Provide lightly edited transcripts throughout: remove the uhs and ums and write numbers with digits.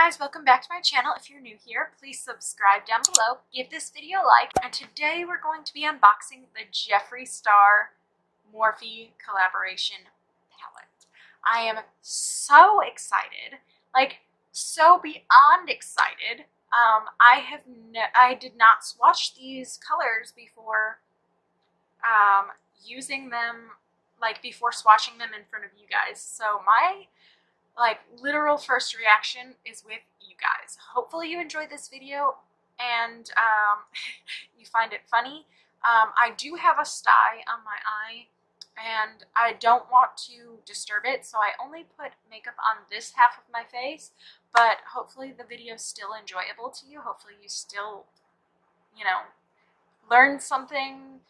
guys, welcome back to my channel. If you're new here, please subscribe down below, give this video a like, and today we're going to be unboxing the Jeffree Star Morphe collaboration palette. I am so excited, like so beyond excited. I did not swatch these colors before using them, like before swatching them in front of you guys. So my literal first reaction is with you guys. Hopefully you enjoyed this video and you find it funny. I do have a sty on my eye and I don't want to disturb it, so I only put makeup on this half of my face, but hopefully the video is still enjoyable to you. Hopefully you still, you know, learn something,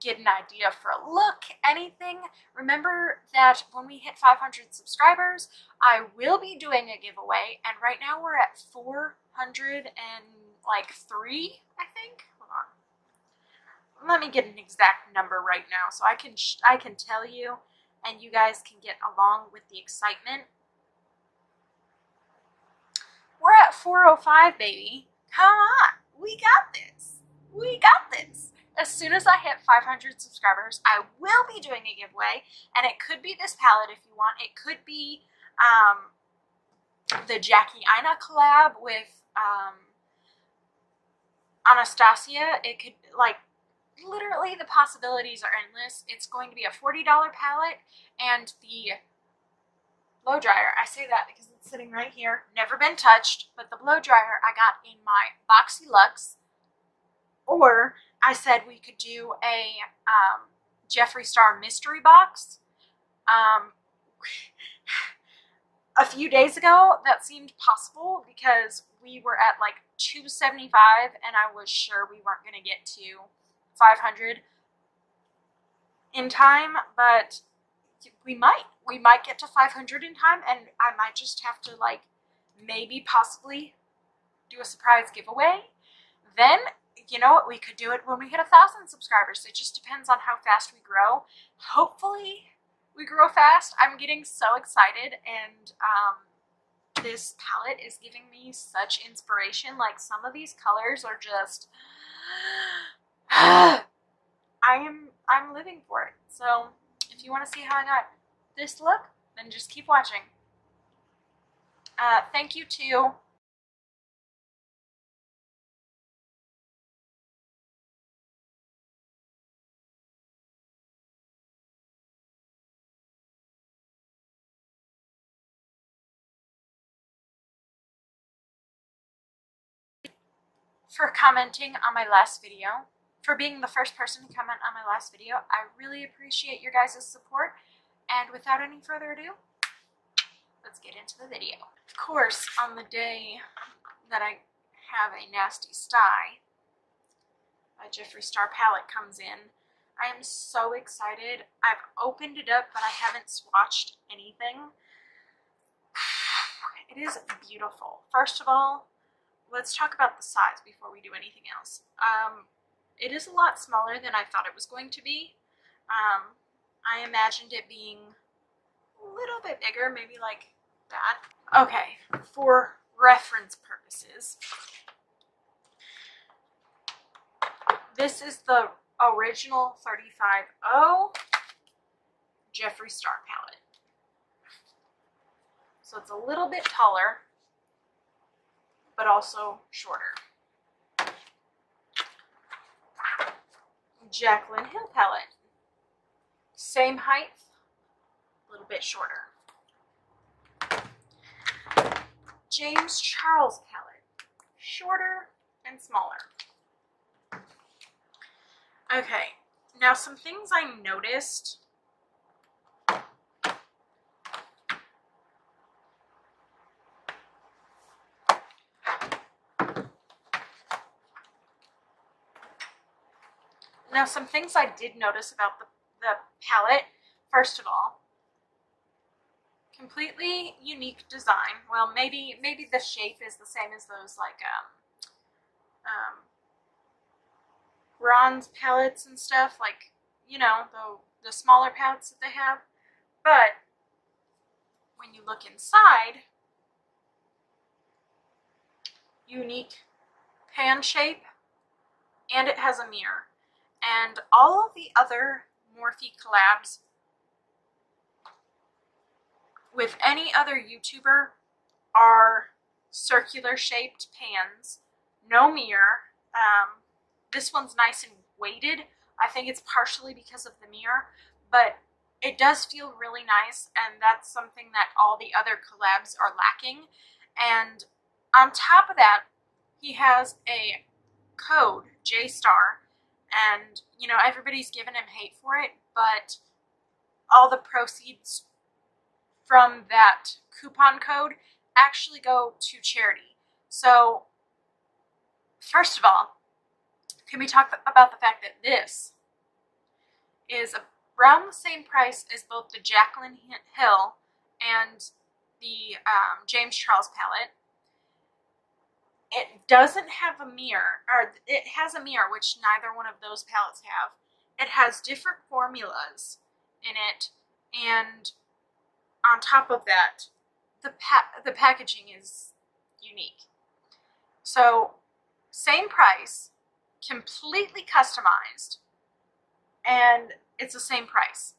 get an idea for a look, anything. Remember that when we hit 500 subscribers, I will be doing a giveaway, and right now we're at 403, I think. Hold on. Let me get an exact number right now so I can tell you, and you guys can get along with the excitement. We're at 405, baby. Come on, we got this. We got this. As soon as I hit 500 subscribers, I will be doing a giveaway, and it could be this palette if you want. It could be the Jackie Aina collab with Anastasia. It could, literally the possibilities are endless. It's going to be a $40 palette, and the blow dryer, I say that because it's sitting right here, never been touched, but the blow dryer I got in my BoxyLux. Or I said we could do a Jeffree Star mystery box. A few days ago, that seemed possible because we were at like 275 and I was sure we weren't going to get to 500 in time, but we might get to 500 in time, and I might just have to maybe possibly do a surprise giveaway. Then, you know what, we could do it when we hit 1,000 subscribers. It just depends on how fast we grow. Hopefully we grow fast. I'm getting so excited, and this palette is giving me such inspiration. Like, some of these colors are just I'm living for it. So if you want to see how I got this look, then just keep watching. Thank you to for commenting on my last video, for being the first person to comment on my last video. I really appreciate your guys' support, and without any further ado, let's get into the video. Of course, on the day that I have a nasty sty, a Jeffree Star palette comes in, I am so excited. I've opened it up, but I haven't swatched anything. It is beautiful. First of all, let's talk about the size before we do anything else. It is a lot smaller than I thought it was going to be. I imagined it being a little bit bigger, maybe like that. Okay, for reference purposes, this is the original 35.0 Jeffree Star palette. So it's a little bit taller, but also shorter. Jaclyn Hill palette, same height, a little bit shorter. James Charles palette, shorter and smaller. Okay, now some things I noticed. Now, some things I did notice about the palette. First of all, completely unique design. Well, maybe the shape is the same as those bronze palettes and stuff, you know, the smaller palettes that they have. But when you look inside, unique pan shape, and it has a mirror. And all of the other Morphe collabs with any other YouTuber are circular shaped pans, no mirror. This one's nice and weighted. I think it's partially because of the mirror, but it does feel really nice, and that's something that all the other collabs are lacking. And on top of that, he has a code, JSTAR, and you know, everybody's given him hate for it, but all the proceeds from that coupon code actually go to charity. So first of all, can we talk about the fact that this is around the same price as both the Jaclyn Hill and the James Charles palette. It doesn't have a mirror, or it has a mirror, which neither one of those palettes have. It has different formulas in it, and on top of that, the packaging is unique. So, same price, completely customized, and it's the same price.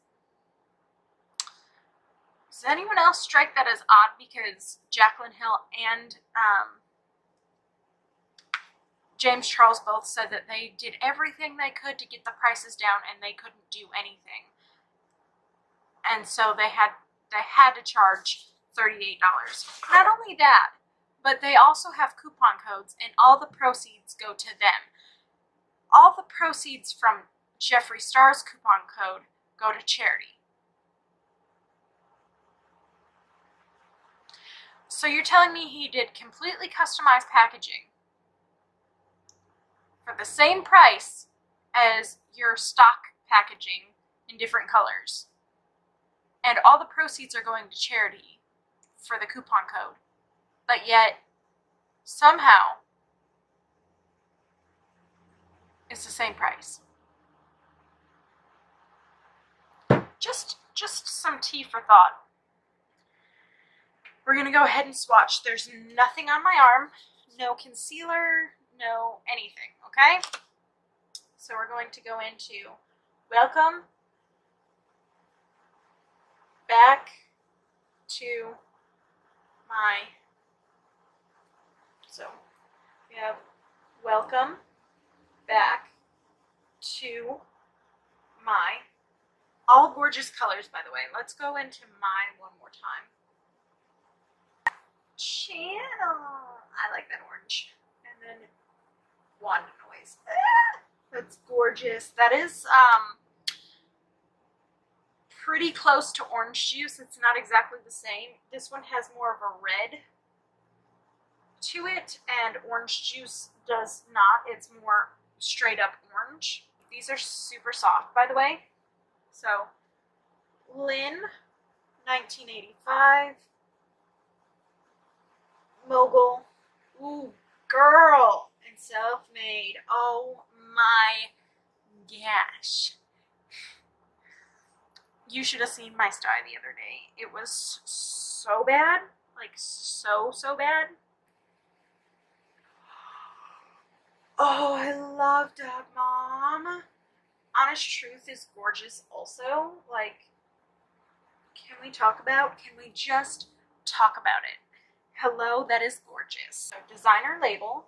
Does anyone else strike that as odd? Because Jaclyn Hill and James Charles both said that they did everything they could to get the prices down, and they couldn't do anything. And so they had to charge $38. Not only that, but they also have coupon codes, and all the proceeds go to them. All the proceeds from Jeffree Star's coupon code go to charity. So you're telling me he did completely customized packaging for the same price as your stock packaging in different colors, and all the proceeds are going to charity for the coupon code, but yet somehow it's the same price. Just some tea for thought. We're going to go ahead and swatch. There's nothing on my arm, no concealer, no anything, okay? So we're going to go into welcome back to my, so we have welcome back to my, all gorgeous colors, by the way. Let's go into mine one more time. Channel. I like that orange. And then wand noise. Ah, that's gorgeous. That is pretty close to orange juice. It's not exactly the same. This one has more of a red to it, and orange juice does not. It's more straight up orange. These are super soft, by the way. So, Lynn, 1985. Mogul. Ooh, girl. And self-made. Oh my gosh. You should have seen my style the other day. It was so bad. Like, so bad. Oh, I love Dog Mom. Honest Truth is gorgeous also. Like, can we just talk about it? Hello, that is gorgeous. So, designer label.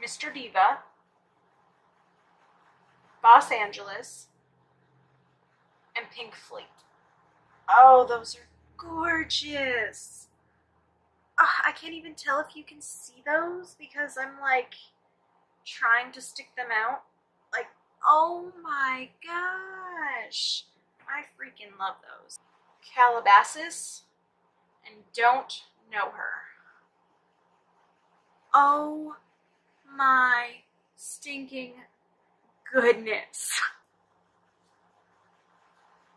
Mr. Diva. Los Angeles. And Pink Fleet. Oh, those are gorgeous. I can't even tell if you can see those because I'm like trying to stick them out. Like, oh my gosh. I freaking love those. Calabasas and Don't Know Her. Oh my stinking goodness.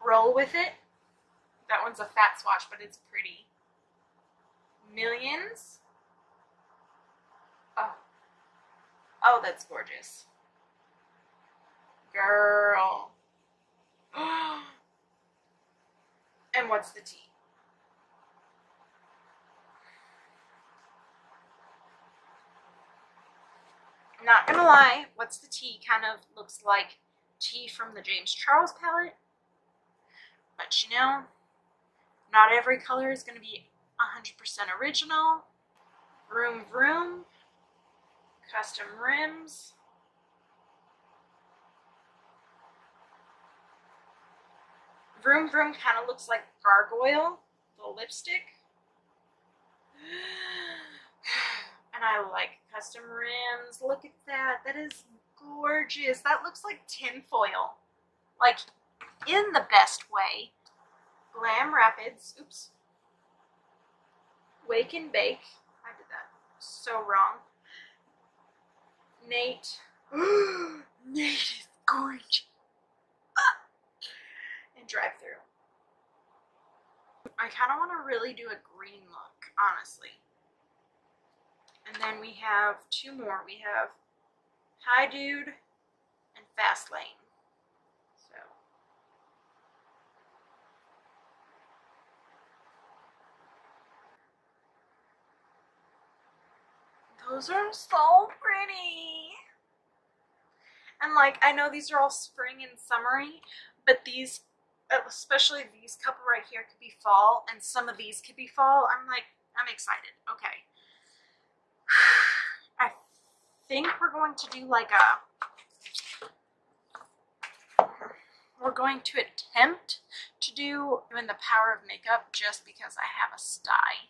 Roll With It. That one's a fat swatch, but it's pretty. Millions. Oh, that's gorgeous. Girl. And What's the Tea? Not gonna lie, What's the Tea kind of looks like tea from the James Charles palette. But you know, not every color is gonna be 100% original. Vroom Vroom. Custom rims. Vroom Vroom kind of looks like Gargoyle, the lipstick. And I like custom rims. Look at that. That is gorgeous. That looks like tinfoil. Like, in the best way. Glam Rapids. Oops. Wake and Bake. I did that so wrong. Nate. Nate is gorgeous. And Drive Through. I kind of want to really do a green look, honestly. And then we have two more. We have Hi Dude and Fast Lane. So those are so pretty. And like, I know these are all spring and summery, but these, especially these couple right here, could be fall, and some of these could be fall. I'm excited. Okay. I think we're going to do like we're going to attempt to do doing the power of makeup just because I have a sty.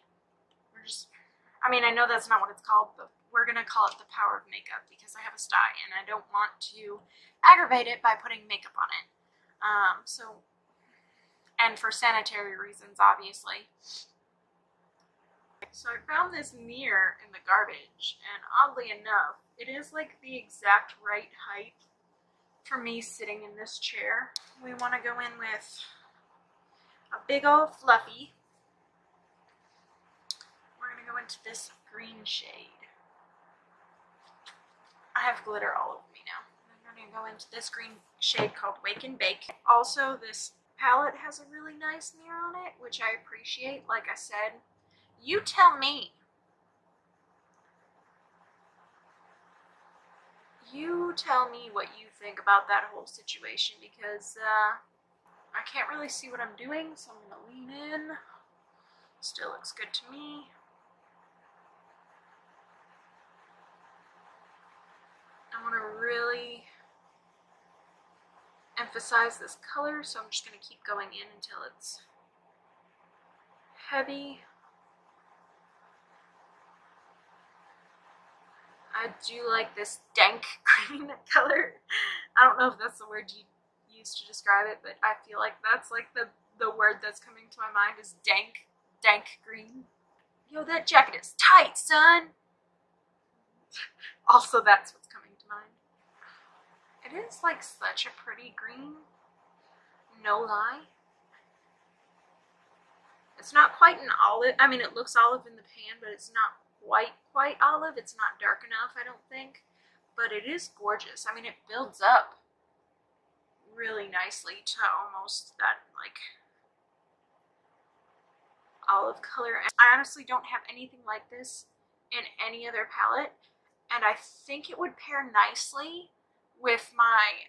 I mean, I know that's not what it's called, but we're going to call it the power of makeup because I have a sty and I don't want to aggravate it by putting makeup on it. And for sanitary reasons, obviously. So I found this mirror in the garbage, and oddly enough, it is like the exact right height for me sitting in this chair. We want to go in with a big old fluffy. We're going to go into this green shade. I have glitter all over me now. I'm going to go into this green shade called Wake and Bake. Also, this palette has a really nice mirror on it, which I appreciate. Like I said, you tell me. You tell me what you think about that whole situation, because I can't really see what I'm doing, so I'm going to lean in. Still looks good to me. I want to really emphasize this color, so I'm just going to keep going in until it's heavy. I do like this dank green color. I don't know if that's the word you use to describe it, but I feel like that's like the word that's coming to my mind is dank green. Yo, that jacket is tight, son. Also, that's what's coming to mind. It is like such a pretty green, no lie. It's not quite an olive. I mean, it looks olive in the pan, but it's not quite olive. It's not dark enough, I don't think, but it is gorgeous. I mean, it builds up really nicely to almost that like olive color. I honestly don't have anything like this in any other palette, and I think it would pair nicely with my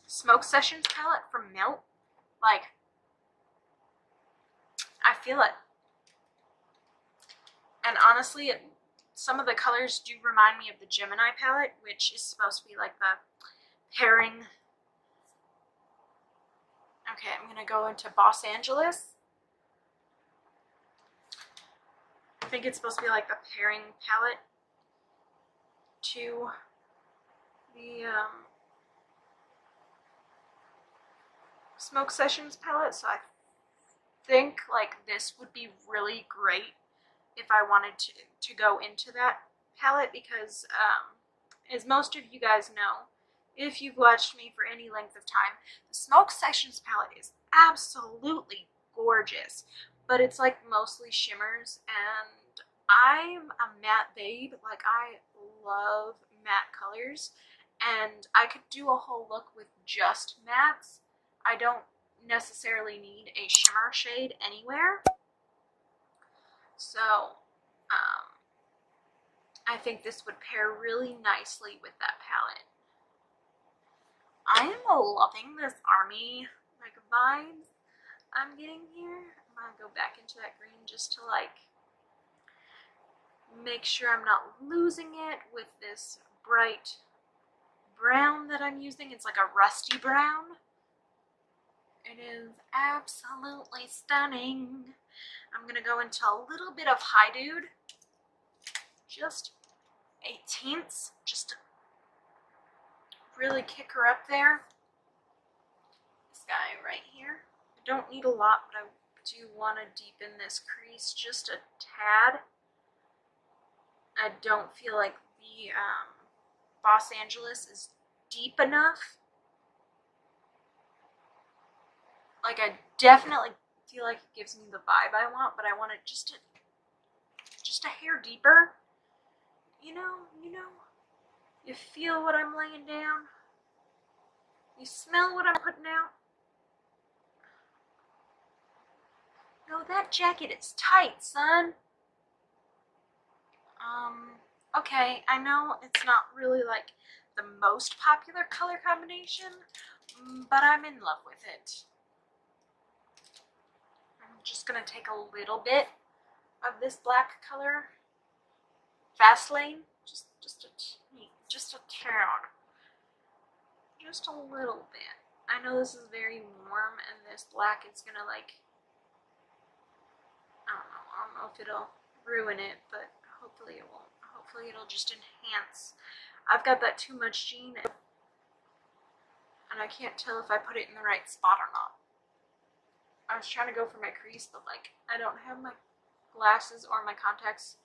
Smoke Sessions palette from Melt. Like, I feel it. And honestly, some of the colors do remind me of the Gemini palette, which is supposed to be like the pairing. Okay, I'm going to go into Los Angeles. I think it's supposed to be like the pairing palette to the Smoke Sessions palette. So I think like this would be really great if I wanted to go into that palette, because as most of you guys know, if you've watched me for any length of time, the Smoke Sessions palette is absolutely gorgeous, but it's like mostly shimmers, and I'm a matte babe. Like, I love matte colors, and I could do a whole look with just mattes. I don't necessarily need a shimmer shade anywhere. So, I think this would pair really nicely with that palette. I am loving this army like vibes I'm getting here. I'm gonna go back into that green just to like make sure I'm not losing it with this bright brown that I'm using. It's like a rusty brown. It is absolutely stunning. I'm gonna go into a little bit of Hi Dude, just 18ths, just to really kick her up there. This guy right here. I don't need a lot, but I do want to deepen this crease just a tad. I don't feel like the Los Angeles is deep enough. Like, I definitely feel like it gives me the vibe I want, but I want it just a hair deeper. You know, you feel what I'm laying down. You smell what I'm putting out. No, that jacket is tight, son. Okay, I know it's not really like the most popular color combination, but I'm in love with it. I'm just gonna take a little bit of this black color, Vaseline, just a tad, just a little bit. I know this is very warm, and this black is gonna like, I don't know if it'll ruin it, but hopefully it won't. Hopefully it'll just enhance. I've got that too much sheen, and I can't tell if I put it in the right spot or not. I was trying to go for my crease, but like, I don't have my glasses or my contacts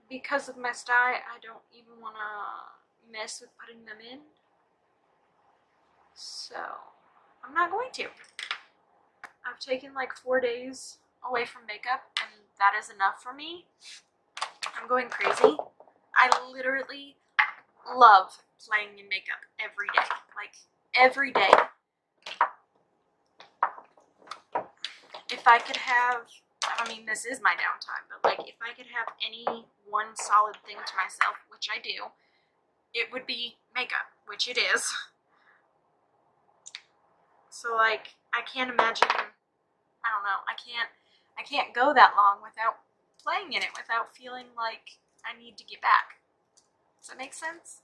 because of my style. I don't even want to mess with putting them in, so I'm not going to. I've taken like 4 days away from makeup, and that is enough for me. I'm going crazy. I literally love playing in makeup every day. Like, every day. If I could have, I mean, this is my downtime, but like, if I could have any one solid thing to myself, which I do, it would be makeup, which it is. So like, I can't imagine, I don't know, I can't go that long without playing in it, without feeling like I need to get back. Does that make sense?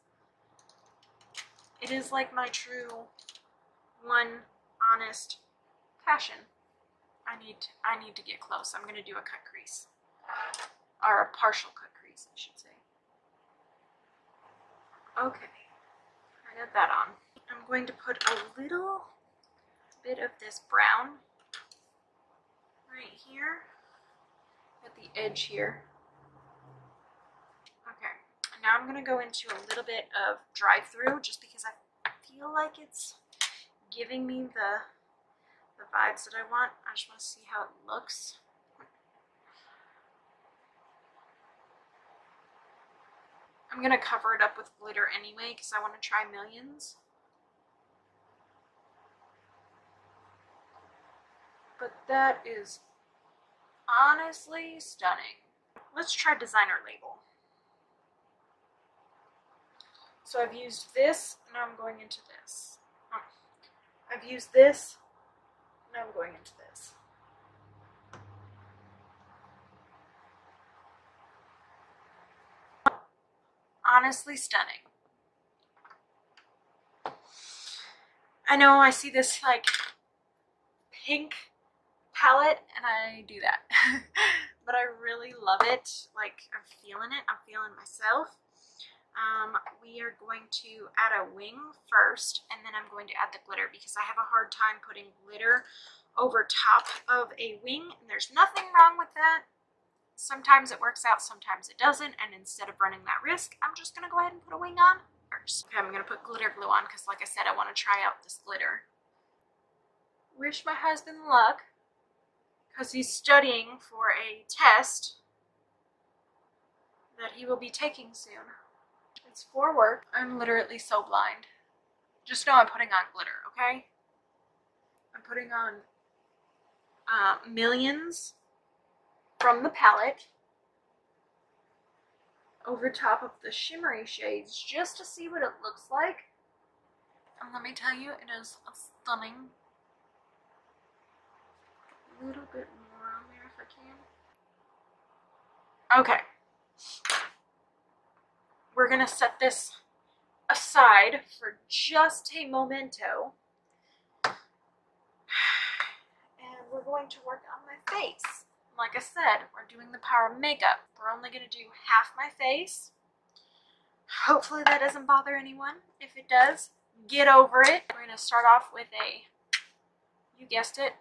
It is like my true, one, honest passion. I need to get close. I'm gonna do a cut crease, or a partial cut crease, I should say. Okay, I got that on. I'm going to put a little bit of this brown right here at the edge here. Okay, and now I'm going to go into a little bit of drive-through just because I feel like it's giving me the vibes that I want. I just want to see how it looks. I'm going to cover it up with glitter anyway because I want to try millions. But that is honestly stunning. Let's try designer label. So I've used this, now I'm going into this. I've used this, now I'm going into this. Honestly stunning. I know I see this like pink palette and I do that. But I really love it. Like, I'm feeling it. I'm feeling myself. We are going to add a wing first, and then I'm going to add the glitter because I have a hard time putting glitter over top of a wing, and there's nothing wrong with that. Sometimes it works out, sometimes it doesn't, and instead of running that risk, I'm just going to go ahead and put a wing on first. Okay, I'm going to put glitter glue on because, like I said, I want to try out this glitter. Wish my husband luck because he's studying for a test that he will be taking soon. It's for work. I'm literally so blind. Just know I'm putting on glitter, okay? I'm putting on Millions from the palette over top of the shimmery shades just to see what it looks like. And let me tell you, it is stunning. A little bit more on there if I can. Okay. We're gonna set this aside for just a momento. And we're going to work on my face. Like I said, we're doing the power of makeup. We're only gonna do half my face. Hopefully that doesn't bother anyone. If it does, get over it. We're gonna start off with a, you guessed it,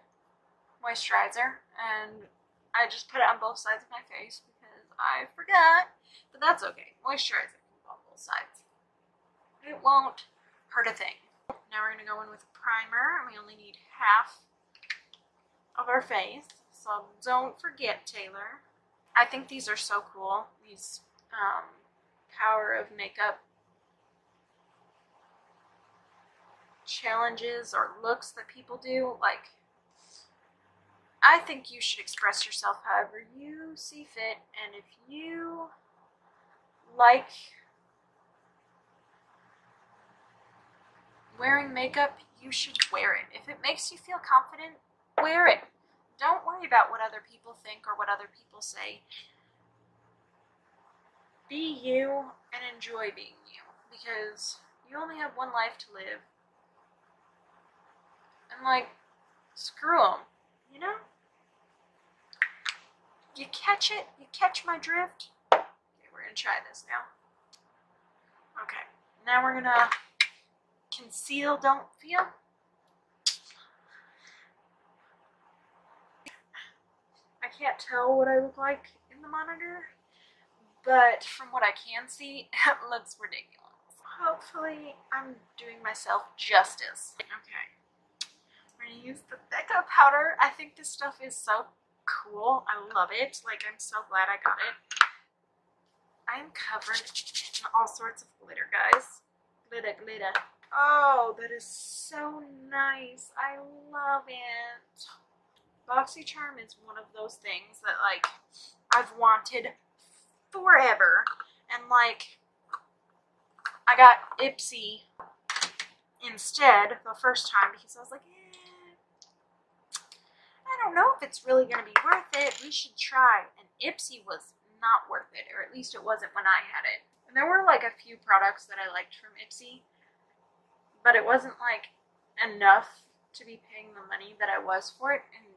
moisturizer. And I just put it on both sides of my face because I forgot. But that's okay. Moisturizer can go on both sides. It won't hurt a thing. Now we're gonna go in with a primer. We only need half of our face. So don't forget, Taylor. I think these are so cool. These power of makeup challenges or looks that people do. Like, I think you should express yourself however you see fit. And if you like wearing makeup, you should wear it. If it makes you feel confident, wear it. Don't worry about what other people think or what other people say. Be you and enjoy being you, because you only have one life to live. And like, screw them, you know? You catch it? You catch my drift? Okay, we're gonna try this now. Okay, now we're gonna conceal, don't feel. I can't tell what I look like in the monitor, but from what I can see, it looks ridiculous. Hopefully, I'm doing myself justice. Okay, we're gonna use the MakeUp powder. I think this stuff is so cool. I love it. Like, I'm so glad I got it. I am covered in all sorts of glitter, guys. Glitter, glitter. Oh, that is so nice. I love it. BoxyCharm is one of those things that, like, I've wanted forever. And, like, I got Ipsy instead the first time because I was like, I don't know if it's really going to be worth it. We should try. And Ipsy was not worth it, or at least it wasn't when I had it. And there were, like, a few products that I liked from Ipsy, but it wasn't, like, enough to be paying the money that I was for it. And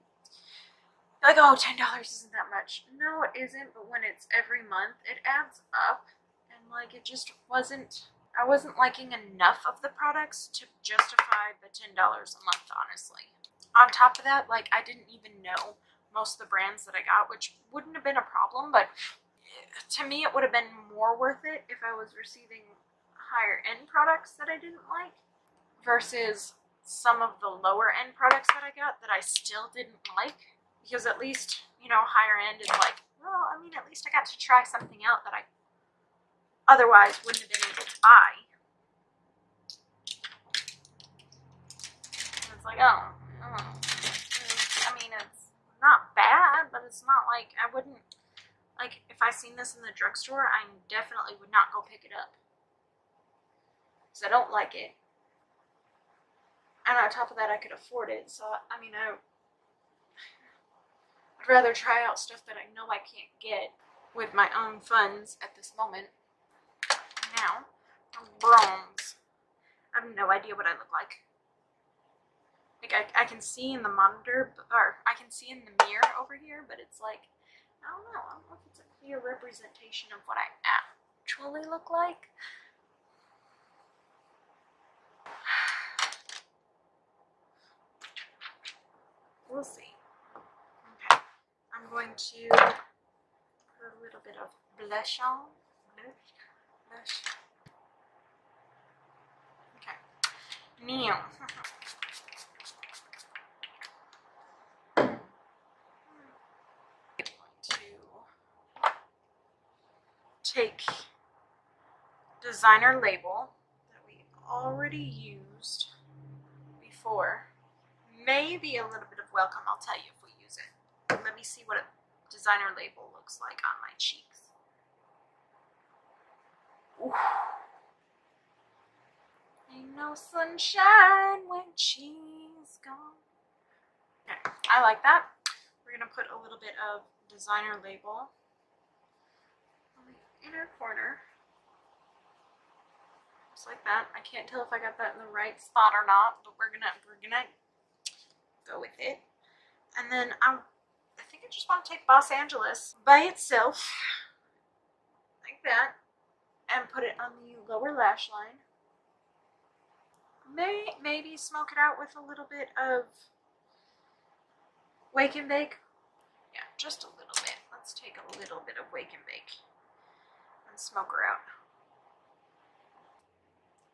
like, oh, $10 isn't that much. No, it isn't, but when it's every month, it adds up. And, like, it just wasn't, I wasn't liking enough of the products to justify the $10 a month, honestly. On top of that, like, I didn't even know most of the brands that I got, which wouldn't have been a problem, but to me, it would have been more worth it if I was receiving higher end products that I didn't like versus some of the lower end products that I got that I still didn't like. Because at least, you know, higher end is like, well, I mean, at least I got to try something out that I otherwise wouldn't have been able to buy. And it's like, oh, I mean, it's not bad, but it's not like, I wouldn't, like, if I seen this in the drugstore, I definitely would not go pick it up. Because I don't like it. And on top of that, I could afford it. So, I mean, I'd rather try out stuff that I know I can't get with my own funds at this moment. Now, bronze. I have no idea what I look like. Like, I can see in the monitor, or I can see in the mirror over here, but it's like, I don't know if it's a clear representation of what I actually look like. We'll see. Okay, I'm going to put a little bit of blush on. Blush. Okay. Now, take designer label that we already used before. Maybe a little bit of welcome, I'll tell you if we use it. Let me see what a designer label looks like on my cheeks. Ooh. Ain't no sunshine when she's gone. Okay, I like that. We're gonna put a little bit of designer label on the inner corner. Just like that. I can't tell if I got that in the right spot or not, but we're gonna go with it. And then I think I just want to take Los Angeles by itself, like that, and put it on the lower lash line. Maybe smoke it out with a little bit of Wake and Bake. Yeah, just a little bit. Let's take a little bit of Wake and Bake and smoke her out.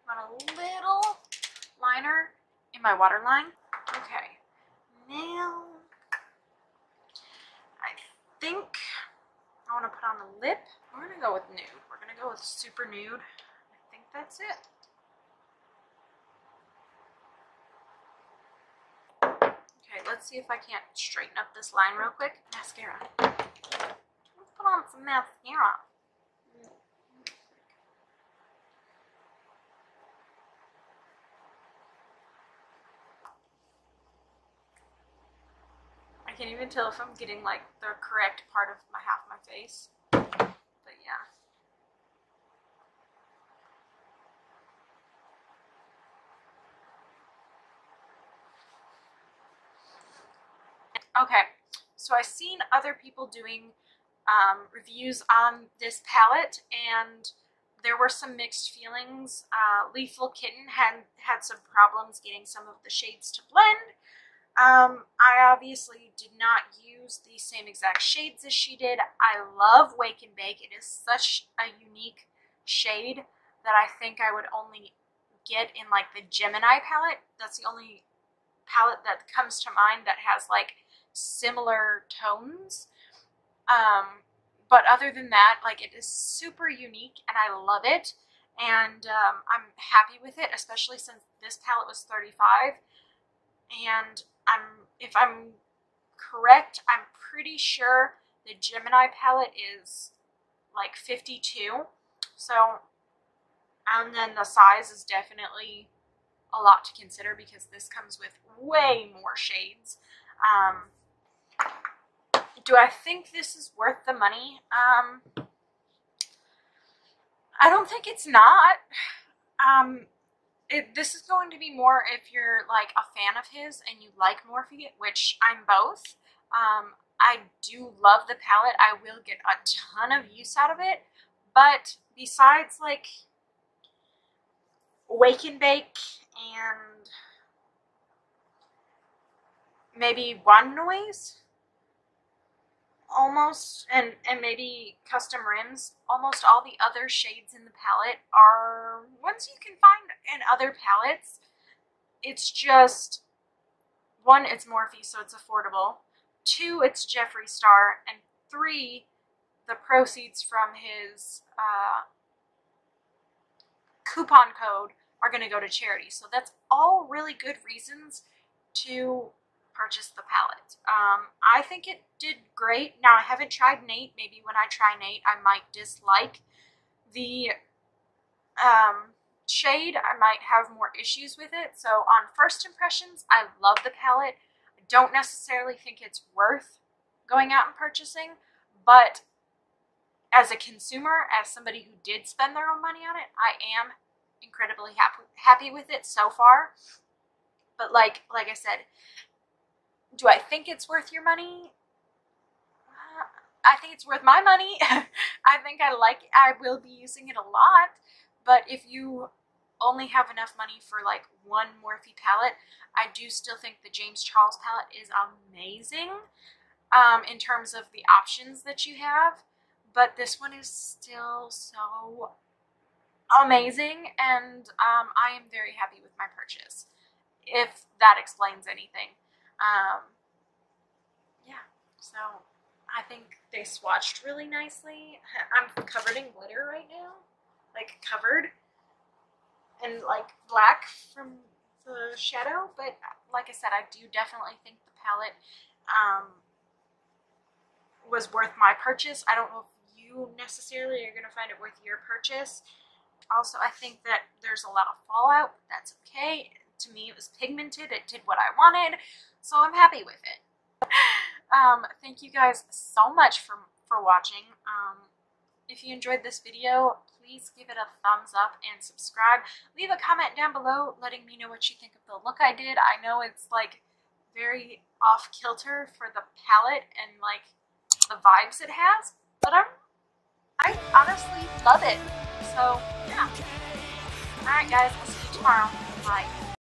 Want a little liner in my waterline. Okay, now I think I want to put on the lip. We're gonna go with nude. We're gonna go with super nude. I think that's it. Okay, let's see if I can't straighten up this line real quick. Mascara. Let's put on some mascara. I can't even tell if I'm getting like the correct part of my half of my face, but yeah. Okay, so I've seen other people doing reviews on this palette, and there were some mixed feelings. Lethal Kitten had some problems getting some of the shades to blend. I obviously did not use the same exact shades as she did. I love Wake and Bake. It is such a unique shade that I think I would only get in like the Gemini palette. That's the only palette that comes to mind that has like similar tones. But other than that, like, it is super unique and I love it. And I'm happy with it, especially since this palette was $35. And if I'm correct, I'm pretty sure the Gemini palette is like $52. So, and then the size is definitely a lot to consider because this comes with way more shades. Do I think this is worth the money? I don't think it's not. This is going to be more if you're like a fan of his and you like Morphe, which I'm both. I do love the palette. I will get a ton of use out of it. But besides like Wake and Bake and maybe One Noise, almost, and maybe Custom Rims, almost all the other shades in the palette are ones you can find in other palettes. It's just, one, it's Morphe, so it's affordable. Two, it's Jeffree Star. And three, the proceeds from his coupon code are going to go to charity. So that's all really good reasons to purchase the palette. I think it did great. Now, I haven't tried Nate. Maybe when I try Nate, I might dislike the shade. I might have more issues with it. So on first impressions, I love the palette. I don't necessarily think it's worth going out and purchasing, but as a consumer, as somebody who did spend their own money on it, I am incredibly happy with it so far. But like I said, do I think it's worth your money? I think it's worth my money. I think I will be using it a lot. But if you only have enough money for like one Morphe palette, I do still think the James Charles palette is amazing in terms of the options that you have. But this one is still so amazing, and I am very happy with my purchase, if that explains anything. Yeah, so I think they swatched really nicely. I'm covered in glitter right now, like covered in like black from the shadow, but like I said, I do definitely think the palette was worth my purchase. I don't know if you necessarily are going to find it worth your purchase, Also, I think that there's a lot of fallout, but that's okay. To me, it was pigmented. It did what I wanted, so I'm happy with it. Thank you guys so much for watching. If you enjoyed this video, please give it a thumbs up and subscribe. Leave a comment down below letting me know what you think of the look I did. I know it's like very off kilter for the palette and like the vibes it has, but I honestly love it. So yeah. Alright guys, I'll see you tomorrow. Bye.